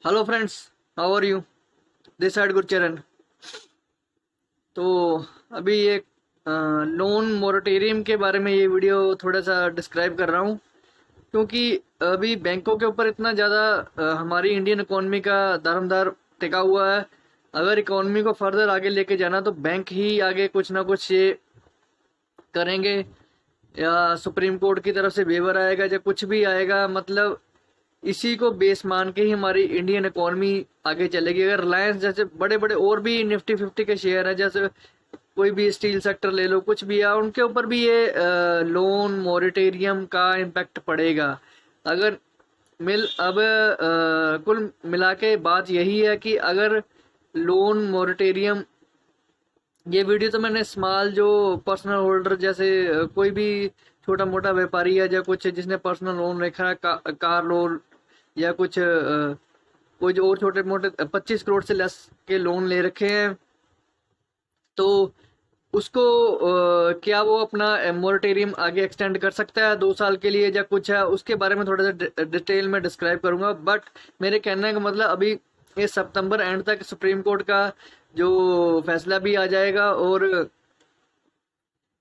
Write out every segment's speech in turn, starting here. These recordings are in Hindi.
Hello friends, how are you? This side Gurcharan. तो अभी एक लोन मोरेटोरियम के बारे में ये वीडियो थोड़ा सा डिस्क्राइब कर रहा हूँ, क्योंकि अभी बैंकों के ऊपर इतना ज़्यादा हमारी इंडियन इकोनॉमी का दारोमदार टिका हुआ है। अगर इकोनॉमी को फर्दर आगे लेके जाना तो बैंक ही आगे कुछ ना कुछ ये करेंगे, या सुप्रीम कोर्ट की तरफ से वेवर आएगा या कुछ भी आएगा। मतलब इसी को बेस मान के ही हमारी इंडियन इकोनॉमी आगे चलेगी। अगर रिलायंस जैसे बड़े बड़े और भी निफ्टी 50 के शेयर है, जैसे कोई भी स्टील सेक्टर ले लो, कुछ भी है, उनके ऊपर भी ये लोन मोरेटोरियम का इम्पैक्ट पड़ेगा। अगर कुल मिला के बात यही है कि अगर लोन मोरेटोरियम, ये वीडियो तो मैंने स्मॉल जो पर्सनल होल्डर जैसे कोई भी छोटा मोटा व्यापारी है या कुछ जिसने पर्सनल लोन रखा है, कार लोन या कुछ कोई जो और छोटे मोटे 25 करोड़ से लेस के लोन ले रखे हैं, तो उसको क्या वो अपना मोरेटोरियम आगे एक्सटेंड कर सकता है 2 साल के लिए या कुछ है, उसके बारे में थोड़ा सा डिटेल में डिस्क्राइब करूंगा। बट मेरे कहने का मतलब अभी ये सितंबर एंड तक सुप्रीम कोर्ट का जो फैसला भी आ जाएगा और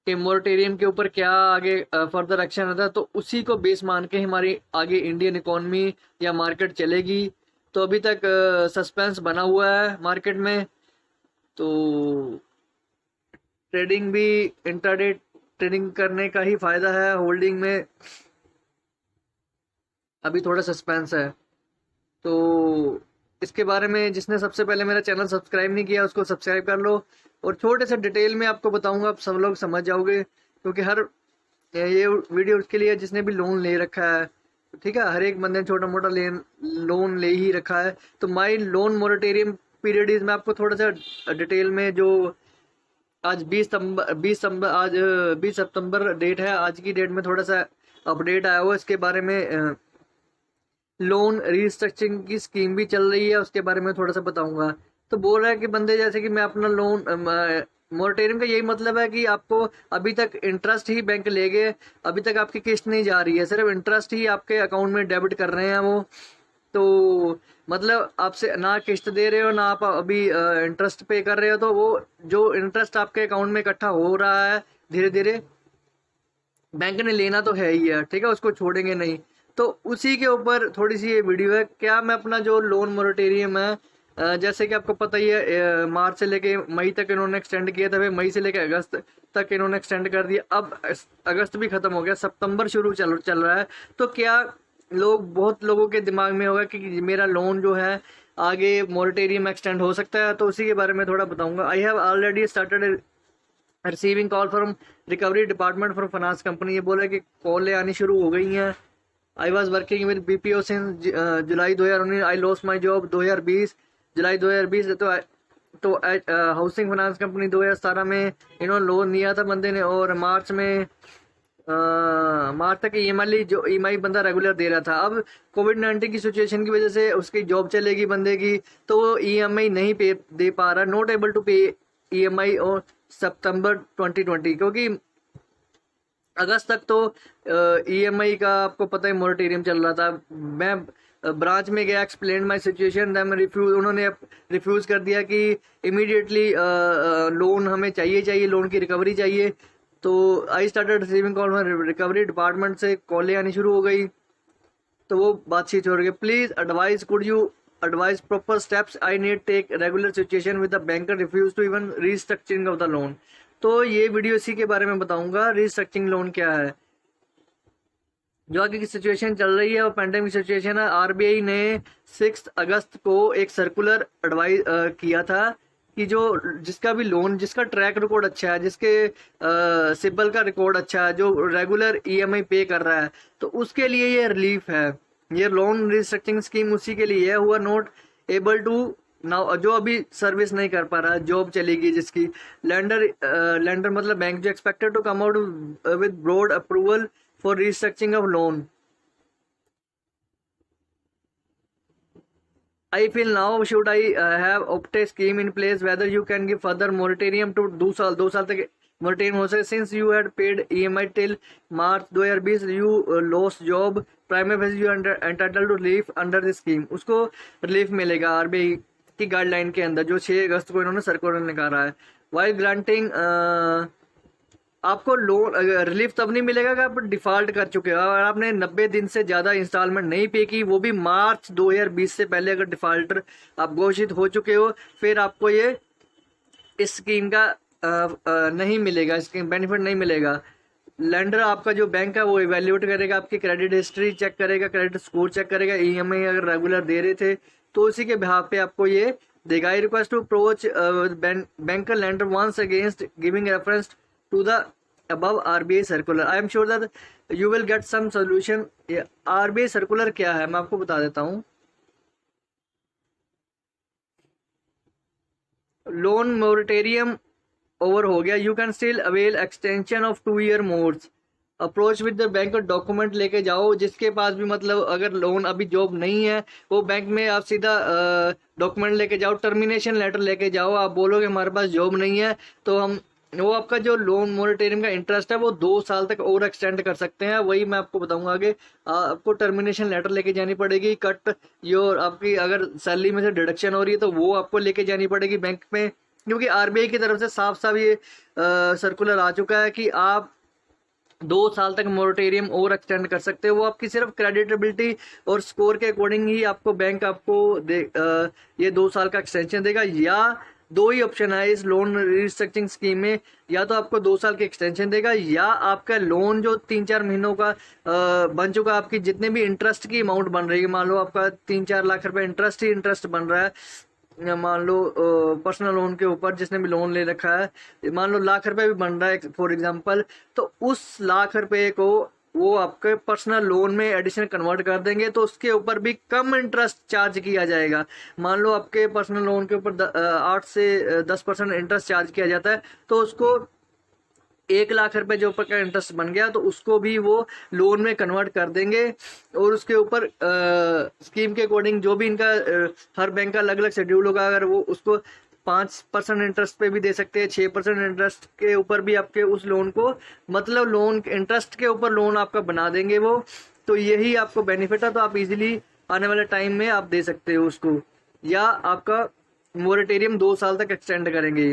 कि मोरेटोरियम के ऊपर क्या आगे फर्दर एक्शन रहता है, तो उसी को बेस मान के हमारी आगे इंडियन इकोनॉमी या मार्केट चलेगी। तो अभी तक सस्पेंस बना हुआ है मार्केट में। तो ट्रेडिंग भी, इंट्राडे ट्रेडिंग करने का ही फायदा है, होल्डिंग में अभी थोड़ा सस्पेंस है। तो इसके बारे में जिसने सबसे पहले मेरा चैनल सब्सक्राइब नहीं किया उसको सब्सक्राइब कर लो, और छोटे से डिटेल में आपको बताऊंगा, आप सब लोग समझ जाओगे, क्योंकि हर ये वीडियो उसके लिए जिसने भी लोन ले रखा है, ठीक है, हर एक बंदे ने छोटा मोटा लोन ले ही रखा है। तो माई लोन मोरेटोरियम पीरियड इज, मैं आपको थोड़ा सा डिटेल में जो आज 20 सितंबर आज 20 सितंबर डेट है, आज की डेट में थोड़ा सा अपडेट आया हुआ इसके बारे में। लोन रिस्ट्रक्चरिंग की स्कीम भी चल रही है, उसके बारे में थोड़ा सा बताऊंगा। तो बोल रहा है कि बंदे जैसे कि मैं अपना लोन, मोरेटोरियम का यही मतलब है कि आपको अभी तक इंटरेस्ट ही बैंक ले गए, अभी तक आपकी किस्त नहीं जा रही है, सिर्फ इंटरेस्ट ही आपके अकाउंट में डेबिट कर रहे हैं वो। तो मतलब आपसे ना किस्त दे रहे हो ना आप अभी इंटरेस्ट पे कर रहे हो, तो वो जो इंटरेस्ट आपके अकाउंट में इकट्ठा हो रहा है धीरे धीरे, बैंक ने लेना तो है ही है, ठीक है, उसको छोड़ेंगे नहीं। तो उसी के ऊपर थोड़ी सी ये वीडियो है। क्या मैं अपना जो लोन मोरेटोरियम है, जैसे कि आपको पता ही है, मार्च से लेके मई तक इन्होंने एक्सटेंड किया था, फिर मई से लेके अगस्त तक इन्होंने एक्सटेंड कर दिया, अब अगस्त भी खत्म हो गया, सितंबर शुरू चल रहा है। तो क्या बहुत लोगों के दिमाग में होगा कि मेरा लोन जो है आगे मोरेटोरियम एक्सटेंड हो सकता है, तो उसी के बारे में थोड़ा बताऊंगा। I have already started receiving call from recovery department from finance company. ये बोला कि कॉलें आनी शुरू हो गई हैं। I was working with BPO since July 2019। I lost my job 2020, जुलाई 2020। तो हाउसिंग फाइनेंस कंपनी 2017 में इन्होंने लोन लिया था बंदे ने, और मार्च तक ईएमआई जो ईएमआई बंदा रेगुलर दे रहा था। अब कोविड-19 की सिचुएशन की वजह से उसकी जॉब चलेगी बंदे की, तो वो ईएमआई नहीं पे दे पा रहा, नॉट एबल टू पे ईएमआई और सितंबर 2020, क्योंकि अगस्त तक तो ईएमआई का आपको पता है मोरेटोरियम चल रहा था। मैं ब्रांच में गया, explain my situation, then refuse, उन्होंने रिफ्यूज कर दिया कि इमीडिएटली लोन हमें चाहिए, लोन की रिकवरी चाहिए। तो I started receiving call, recovery department से कॉलें आनी शुरू हो गई, तो वो बातचीत हो रही है। Please advise, could you advise proper steps I need take regular situation with the banker refuse to even restructuring of the loan. तो ये वीडियो इसी के बारे में बताऊंगा, रीस्ट्रक्चरिंग लोन क्या है। जो आगे की सिचुएशन चल रही है वो पेंडेमिक सिचुएशन है। आरबीआई ने 6 अगस्त को एक सर्कुलर एडवाइस किया था कि जो जिसका भी लोन, जिसका ट्रैक रिकॉर्ड अच्छा है, जिसके सिबिल का रिकॉर्ड अच्छा है, जो रेगुलर ईएमआई पे कर रहा है, तो उसके लिए ये रिलीफ है। ये लोन रिस्ट्रक्चरिंग स्कीम उसी के लिए है, हुआ नॉट एबल टू नाउ, जो अभी सर्विस नहीं कर पा रहा, जॉब चलेगी जिसकी। लेंडर मतलब बैंक, जो expected to come out with broad approval for restructuring of loan. I feel now should I have opt a scheme in place whether you can give further moratorium to 2 साल तक moratorium हो सके, since you had paid EMI till March 2020, you lost job primary phase you entitled to relief under the scheme, उसको रिलीफ मिलेगा आरबीआई की गाइडलाइन के अंदर, जो 6 अगस्त को इन्होंने सर्कुलर निकाला है। वाइल ग्रांटिंग आपको लोन रिलीफ तब नहीं मिलेगा कि आप डिफॉल्ट कर चुके हो, अगर आपने 90 दिन से ज़्यादा इंस्टॉलमेंट नहीं पे की, वो भी मार्च 2020 से पहले अगर डिफॉल्टर आप घोषित हो चुके हो, फिर आपको ये इस स्कीम का नहीं मिलेगा, स्कीम बेनिफिट नहीं मिलेगा। लेंडर आपका जो बैंक है वो इवेल्युएट करेगा, आपकी क्रेडिट हिस्ट्री चेक करेगा, क्रेडिट स्कोर चेक करेगा, ईएमआई अगर रेगुलर दे रहे थे तो उसी के बिहाफ पे आपको ये देगा। I request to approach banker lender once against giving reference to the above RBI circular. I am sure that you will get some solution. RBI circular क्या है मैं आपको बता देता हूँ। लोन मोरेटोरियम ओवर हो गया, you can still avail extension of 2 year more. Approach with the bank, document लेके जाओ, जिसके पास भी मतलब अगर लोन अभी जॉब नहीं है वो बैंक में आप सीधा डॉक्यूमेंट लेके जाओ, टर्मिनेशन लेटर लेके जाओ, आप बोलोगे हमारे पास जॉब नहीं है तो हम वो आपका जो लोन मोरेटोरियम का इंटरेस्ट है वो 2 साल तक और एक्सटेंड कर सकते हैं। वही मैं आपको बताऊंगा आगे। आपको टर्मिनेशन लेटर लेके जानी पड़ेगी, कट योर आपकी अगर सैलरी में से डिडक्शन हो रही है तो वो आपको लेके जानी पड़ेगी बैंक में, क्योंकि आरबीआई की तरफ से साफ साफ ये सर्कुलर आ चुका है कि आप 2 साल तक मोरेटोरियम और एक्सटेंड कर सकते हो। वो आपकी सिर्फ क्रेडिटेबिलिटी और स्कोर के अकॉर्डिंग ही आपको बैंक आपको ये 2 साल का एक्सटेंशन देगा। या 2 ही ऑप्शन है इस लोन रिस्ट्रक्चरिंग स्कीम में, या तो आपको 2 साल की एक्सटेंशन देगा, या आपका लोन जो 3-4 महीनों का बन चुका, आपकी जितने भी इंटरेस्ट की अमाउंट बन रही है, मान लो आपका 3-4 लाख रुपए इंटरेस्ट ही इंटरेस्ट बन रहा है, मान लो पर्सनल लोन के ऊपर जिसने भी लोन ले रखा है, मान लो लाख रुपए भी बन रहा है फॉर एग्जांपल, तो उस लाख रुपए को वो आपके पर्सनल लोन में एडिशनल कन्वर्ट कर देंगे तो उसके ऊपर भी कम इंटरेस्ट चार्ज किया जाएगा। मान लो आपके पर्सनल लोन के ऊपर 8 से 10% इंटरेस्ट चार्ज किया जाता है, तो उसको 1 लाख रुपए जो ऊपर का इंटरेस्ट बन गया तो उसको भी वो लोन में कन्वर्ट कर देंगे। और उसके ऊपर स्कीम के अकॉर्डिंग जो भी इनका हर बैंक का अलग अलग शेड्यूल होगा, अगर वो उसको 5% इंटरेस्ट पे भी दे सकते हैं, 6% इंटरेस्ट के ऊपर भी आपके उस लोन को, मतलब लोन इंटरेस्ट के ऊपर लोन आपका बना देंगे वो। तो यही आपको बेनिफिट है, तो आप इजीली आने वाले टाइम में आप दे सकते हो उसको, या आपका मोरेटोरियम 2 साल तक एक्सटेंड करेंगे।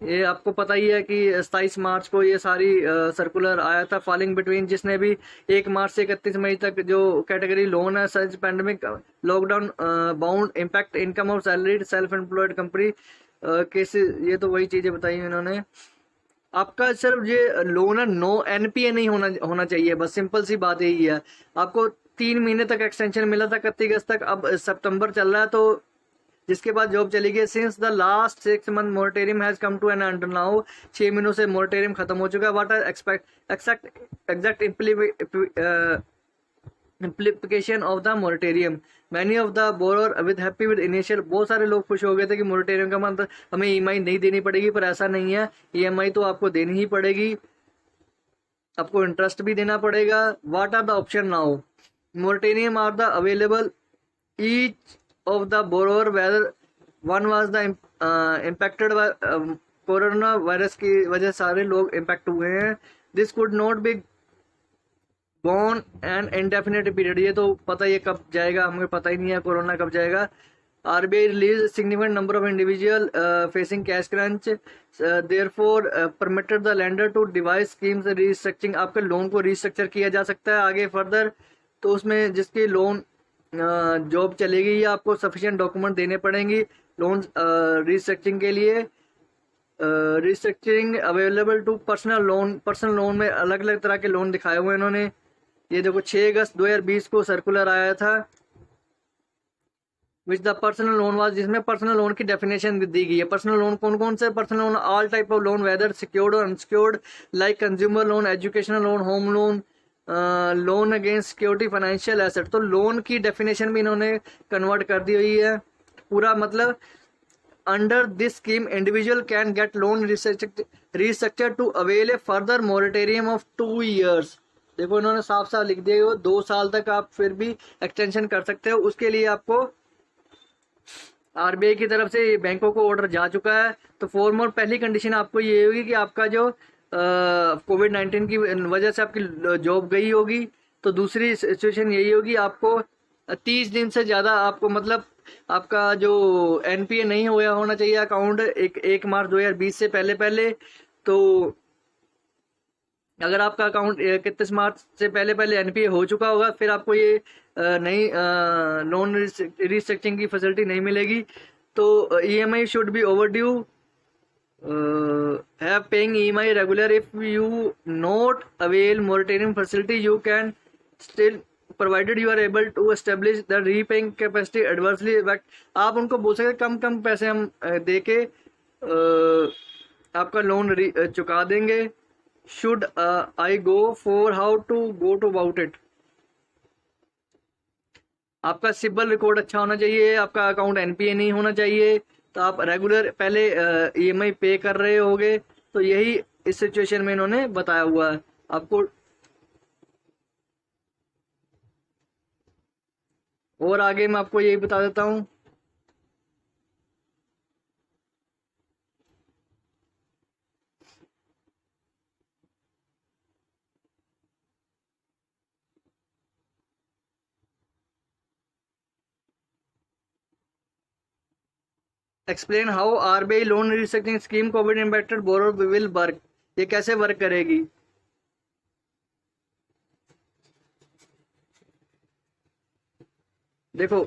ये आपको पता ही है कि 27 मार्च को ये सारी सर्कुलर आया था, फॉलिंग बिटवीन, जिसने भी 1 मार्च से 31 मई तक जो कैटेगरी लोन है, such pandemic lockdown bound impact income of salaried self employed company cases, ये तो वही चीजें बताई इन्होंने। आपका सिर्फ ये लोन है, नो एनपीए नहीं होना चाहिए, बस सिंपल सी बात यही है। आपको 3 महीने तक एक्सटेंशन मिला था 31 अगस्त तक, अब सितंबर चल रहा है तो जिसके बाद जॉब चली गई। Since the last 6 month moratorium has come to an end now, 6 महीनों से मोरेटोरियम खत्म हो चुका है। What are exact implication of the moratorium, many of the borrower with happy with initial, बहुत सारे लोग खुश हो गए थे कि मोरेटोरियम का मतलब हमें ईएमआई नहीं देनी पड़ेगी, पर ऐसा नहीं है, ईएमआई तो आपको देनी ही पड़ेगी, आपको इंटरेस्ट भी देना पड़ेगा। What are the option now, moratorium are the available each of the borrower whether one was the impacted by corona virus की वजह सारे लोग इम्पैक्ट हुए हैं। This could not be gone and indefinite period, ये तो पता ही कब जाएगा, हमें पता ही नहीं है कोरोना कब जाएगा। RBI release significant number of individual facing cash crunch, therefore permitted the lender to devise schemes restructuring, आपके लोन को रीस्ट्रक्चर किया जा सकता है आगे फर्दर। तो उसमें जिसकी लोन जॉब चलेगी या आपको सफिशिएंट डॉक्यूमेंट देने पड़ेंगी लोन रिस्ट्रक्चरिंग के लिए। Restructuring available to personal loan में अलग अलग तरह के लोन दिखाए हुए इन्होंने। ये देखो 6 अगस्त 2020 को सर्कुलर आया था, which the personal loan was, जिसमें पर्सनल लोन की डेफिनेशन दी गई है। पर्सनल लोन कौन कौन से, personal loan all type of loan whether secured और unsecured, like consumer loan, educational loan, home loan, loan against security, financial asset. तो लोन की डेफिनेशन भी इन्होंने कन्वर्ट कर दी हुई है पूरा, मतलब under this scheme individual can get loan restructure to avail a further moratorium of 2 years। देखो इन्होंने साफ साफ लिख दिया हो 2 साल तक आप फिर भी एक्सटेंशन कर सकते हो। उसके लिए आपको आरबीआई की तरफ से बैंकों को ऑर्डर जा चुका है। तो फॉर्मल पहली कंडीशन आपको ये होगी कि आपका जो कोविड-19 की वजह से आपकी जॉब गई होगी, तो दूसरी सिचुएशन यही होगी, आपको 30 दिन से ज़्यादा आपको मतलब आपका जो एनपीए नहीं हुआ होना चाहिए अकाउंट 1 मार्च 2020 से पहले पहले। तो अगर आपका अकाउंट 31 मार्च से पहले पहले एनपीए हो चुका होगा, फिर आपको ये नई लोन रिस्ट्रक्चरिंग की फैसिलिटी नहीं मिलेगी। तो EMI should be over due, have paying EMI regular. If you not avail moratorium facility, you can still, provided you are able to establish the repaying capacity adversely effect. आप उनको बोल सकते कम कम पैसे हम दे के आपका लोन चुका देंगे। Should I go for how to go to about it? आपका सिबिल रिकॉर्ड अच्छा होना चाहिए, आपका अकाउंट एनपीए नहीं होना चाहिए, तो आप रेगुलर पहले ईएमआई पे कर रहे होगे। तो यही इस सिचुएशन में इन्होंने बताया हुआ है आपको। और आगे मैं आपको यही बता देता हूँ। Explain how RBI loan restructuring scheme COVID impacted borrower will work. ये कैसे वर्क करेगी? देखो,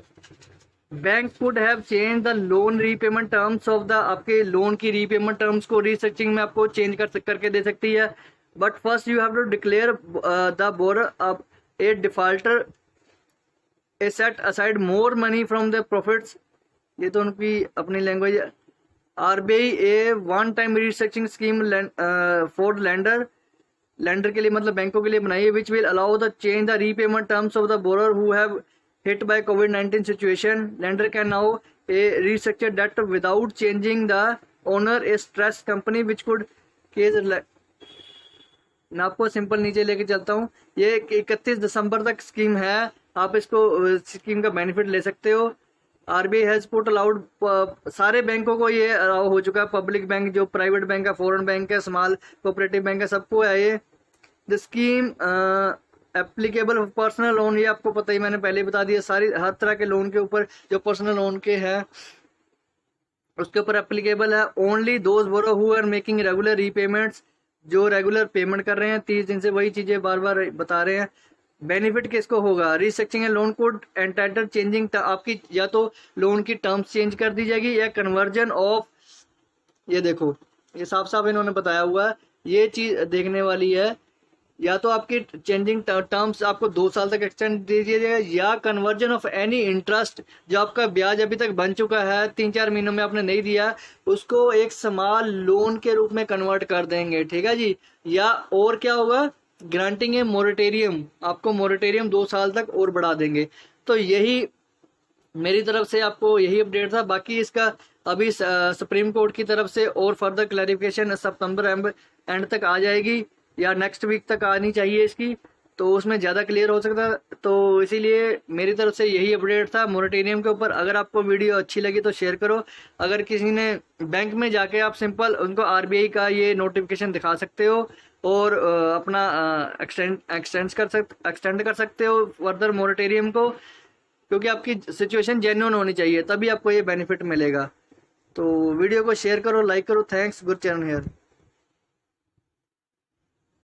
bank would have change the loan repayment terms of the, आपके लोन की रीपेमेंट टर्म्स को रिस्ट्रक्चरिंग में आपको चेंज करके दे सकती है। But first you have to declare the borrower अब a defaulter a set aside more money from the profits. ये तो उनकी अपनी लैंग्वेज है। RBI A one time restructuring scheme for lander के लिए, मतलब बैंकों के लिए बनाई है, which will allow the change the repayment terms of the borer who have hit by COVID-19 situation. Lender can now restructure debt without changing the owner a stress company which could case। मैं आपको सिंपल नीचे लेके चलता हूँ। ये 31 दिसंबर तक स्कीम है, आप इसको स्कीम का बेनिफिट ले सकते हो। आरबीआई हैज पुट अलाउड, सारे बैंकों को ये अलाउ हो चुका है, पब्लिक बैंक, जो प्राइवेट बैंक है, फॉरेन बैंक है, स्मॉल कोऑपरेटिव बैंक है, सबको है ये। The scheme applicable personal loan, ये आपको पता ही, मैंने पहले बता दिया, सारी हर तरह के लोन के ऊपर जो पर्सनल लोन के हैं उसके ऊपर एप्लीकेबल है। Only those borrow who are making regular repayments, जो रेगुलर पेमेंट कर रहे हैं 30 दिन से, वही चीजें बार बार बता रहे हैं। बेनिफिट किसको होगा? Restructuring loan could entitle changing, आपकी या तो लोन की टर्म्स चेंज कर दी जाएगी या कन्वर्जन ऑफ, ये देखो ये साफ साफ इन्होंने बताया हुआ है, ये चीज देखने वाली है। या तो आपकी चेंजिंग टर्म्स आपको 2 साल तक एक्सटेंड दे दिया जाएगा, या कन्वर्जन ऑफ एनी इंटरेस्ट, जो आपका ब्याज अभी तक बन चुका है 3-4 महीनों में आपने नहीं दिया, उसको एक स्मॉल लोन के रूप में कन्वर्ट कर देंगे, ठीक है जी। या और क्या होगा? ग्रांटिंग ए मोरेटेरियम, आपको मोरेटेरियम 2 साल तक और बढ़ा देंगे। तो यही मेरी तरफ से आपको यही अपडेट था। बाकी इसका अभी सुप्रीम कोर्ट की तरफ से और फर्दर क्लैरिफिकेशन सितंबर एंड तक आ जाएगी, या नेक्स्ट वीक तक आनी चाहिए इसकी, तो उसमें ज़्यादा क्लियर हो सकता है। तो इसीलिए मेरी तरफ से यही अपडेट था मोरेटोरियम के ऊपर। अगर आपको वीडियो अच्छी लगी तो शेयर करो। अगर किसी ने बैंक में जाके आप सिंपल उनको आरबीआई का ये नोटिफिकेशन दिखा सकते हो और अपना एक्सटेंड कर सकते हो फर्दर मोरेटोरियम को, क्योंकि आपकी सिचुएशन जेन्युइन होनी चाहिए, तभी आपको ये बेनिफिट मिलेगा। तो वीडियो को शेयर करो, लाइक करो। Thanks, good channel here.